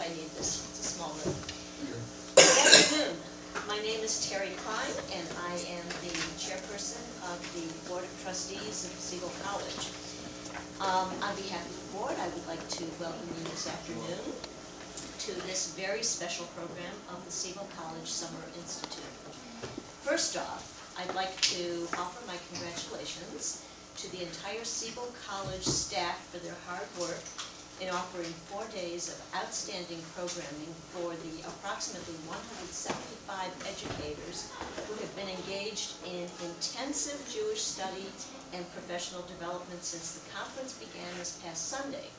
I need this. It's a small room. Good afternoon. My name is Terri Kline, and I am the chairperson of the Board of Trustees of Siegal College. On behalf of the board, I would like to welcome you this afternoon to this very special program of the Siegal College Summer Institute. First off, I'd like to offer my congratulations to the entire Siegal College staff for their hard work in offering 4 days of outstanding programming for the approximately 175 educators who have been engaged in intensive Jewish study and professional development since the conference began this past Sunday.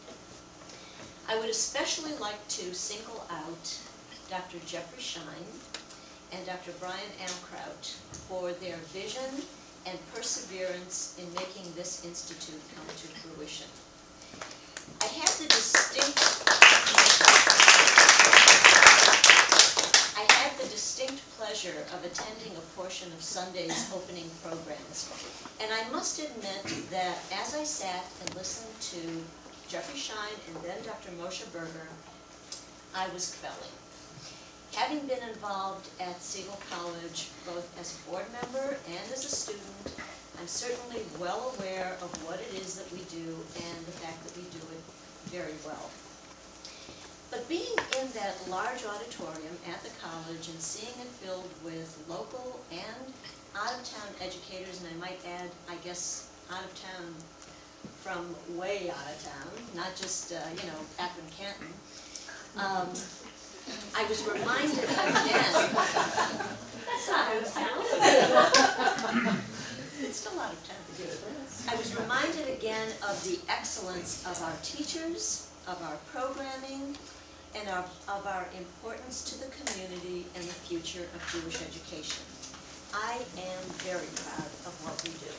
I would especially like to single out Dr. Jeffrey Shine and Dr. Brian Amkraut for their vision and perseverance in making this institute come to fruition. I had the distinct pleasure of attending a portion of Sunday's opening programs, and I must admit that as I sat and listened to Jeffrey Shine and then Dr. Moshe Berger, I was quelling. Having been involved at Siegal College both as a board member and as a student, I'm certainly well aware of what it is that we do and the fact that we do it very well. But being in that large auditorium at the college and seeing it filled with local and out-of-town educators, and I might add, I guess, out-of-town from way out of town, not just, Akron, Canton, I was reminded again. That's out of town. It's still out of town. I was reminded again of the excellence of our teachers, of our programming, and of our importance to the community and the future of Jewish education. I am very proud of what we do.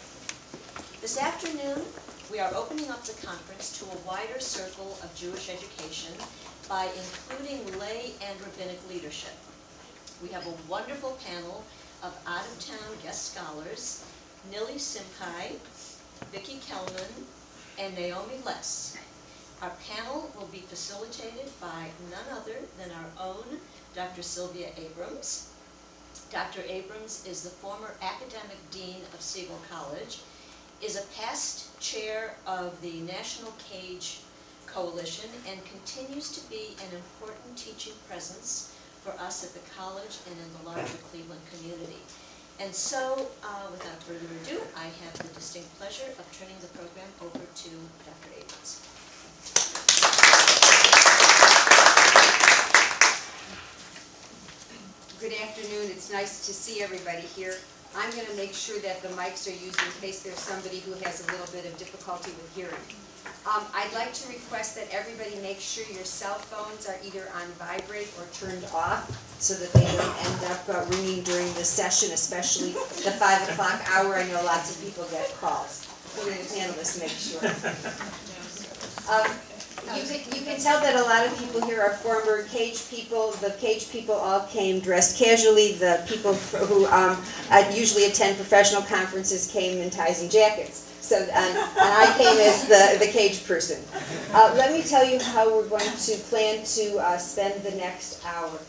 This afternoon, we are opening up the conference to a wider circle of Jewish education by including lay and rabbinic leadership. We have a wonderful panel of out-of-town guest scholars, Nili Simchai, Vicki Kelman, and Naomi Less. Our panel will be facilitated by none other than our own Dr. Sylvia Abrams. Dr. Abrams is the former academic dean of Siegal College, is a past chair of the National Cage Coalition, and continues to be an important teaching presence for us at the college and in the larger Cleveland community. And so, without further ado, I have the distinct pleasure of turning the program over to Dr. Abrams. Good afternoon. It's nice to see everybody here. I'm going to make sure that the mics are used in case there's somebody who has a little bit of difficulty with hearing. I'd like to request that everybody make sure your cell phones are either on vibrate or turned off so that they don't end up ringing during the session, especially the 5 o'clock hour. I know lots of people get calls. The panelists make sure. You can tell that a lot of people here are former Cage people. The Cage people all came dressed casually. The people who usually attend professional conferences came in ties and jackets. So, and I came as the Cage person. Let me tell you how we're going to plan to spend the next hour.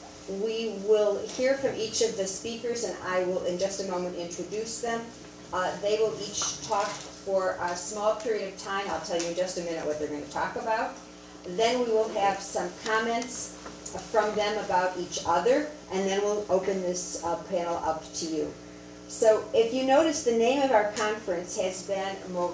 We will hear from each of the speakers, and I will in just a moment introduce them. They will each talk for a small period of time. I'll tell you in just a minute what they're going to talk about. Then we will have some comments from them about each other, and then we'll open this panel up to you. So if you notice, the name of our conference has been More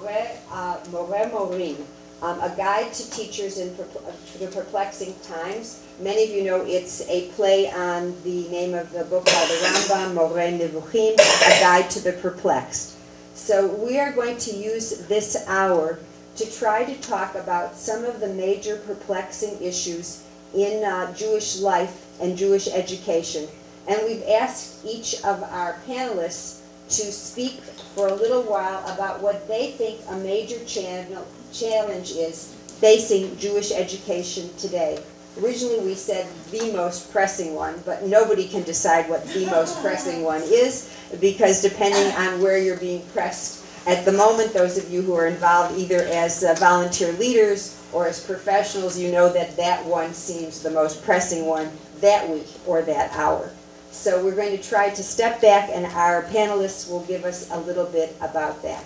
Morim, a guide to teachers in the perplexing times. Many of you know it's a play on the name of the book by the Rambam, More Nevuchim, a guide to the perplexed. So we are going to use this hour to try to talk about some of the major perplexing issues in Jewish life and Jewish education. And we've asked each of our panelists to speak for a little while about what they think a major challenge is facing Jewish education today. Originally we said the most pressing one, but nobody can decide what the most pressing one is, because depending on where you're being pressed At the moment, those of you who are involved either as volunteer leaders or as professionals, you know that that one seems the most pressing one that week or that hour. So we're going to try to step back, and our panelists will give us a little bit about that.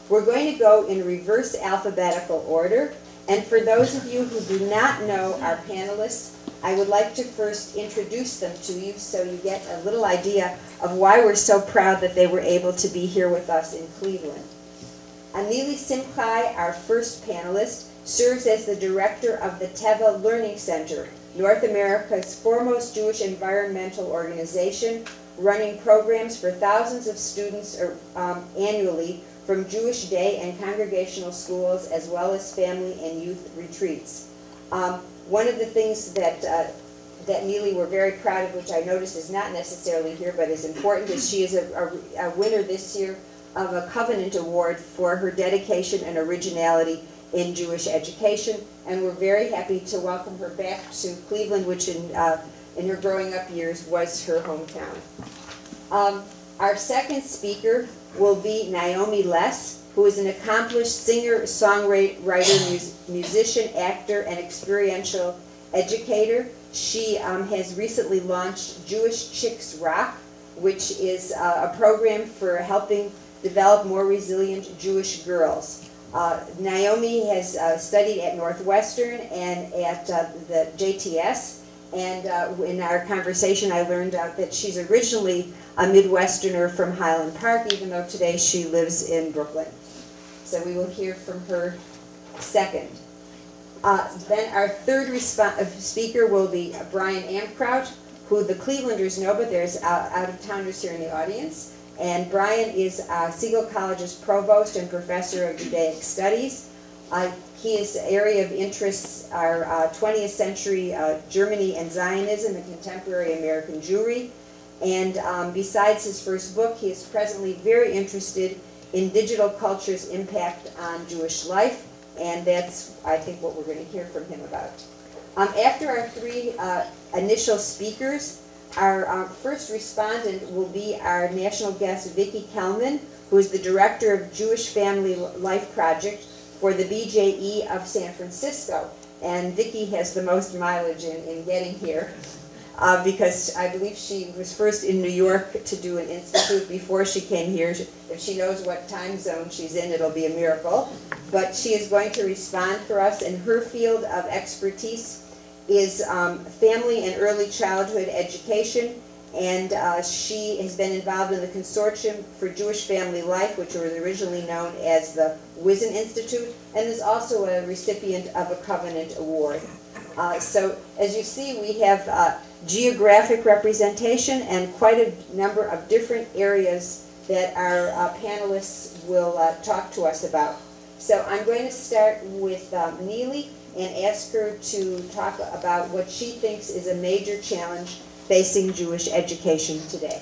We're going to go in reverse alphabetical order, and for those of you who do not know our panelists, I would like to first introduce them to you so you get a little idea of why we're so proud that they were able to be here with us in Cleveland. Anili Simchai, our first panelist, serves as the director of the Teva Learning Center, North America's foremost Jewish environmental organization, running programs for thousands of students annually from Jewish day and congregational schools, as well as family and youth retreats. One of the things that Neely we're very proud of, which I noticed is not necessarily here but is important, is she is a winner this year of a Covenant Award for her dedication and originality in Jewish education, and we're very happy to welcome her back to Cleveland, which in her growing up years was her hometown. Our second speaker will be Naomi Less, who is an accomplished singer, songwriter, musician, actor, and experiential educator. She has recently launched Jewish Chicks Rock, which is a program for helping develop more resilient Jewish girls. Naomi has studied at Northwestern and at the JTS, and in our conversation I learned that she's originally a Midwesterner from Highland Park, even though today she lives in Brooklyn. So we will hear from her second. Then our third speaker will be Brian Amkraut, who the Clevelanders know, but there's out-of-towners here in the audience. And Brian is Siegal College's provost and professor of Judaic studies. His area of interests are 20th century Germany and Zionism and contemporary American Jewry. And besides his first book, he is presently very interested in digital culture's impact on Jewish life. And that's, I think, what we're going to hear from him about. After our three initial speakers, our first respondent will be our national guest, Vicki Kelman, who is the director of Jewish Family Life Project for the BJE of San Francisco. And Vicki has the most mileage in getting here because I believe she was first in New York to do an institute before she came here. If she knows what time zone she's in, it'll be a miracle. But she is going to respond for us, and her field of expertise is family and early childhood education, and she has been involved in the Consortium for Jewish Family Life, which was originally known as the Wizen Institute, and is also a recipient of a Covenant Award. So as you see, we have geographic representation and quite a number of different areas that our panelists will talk to us about. So I'm going to start with Neely and ask her to talk about what she thinks is a major challenge facing Jewish education today.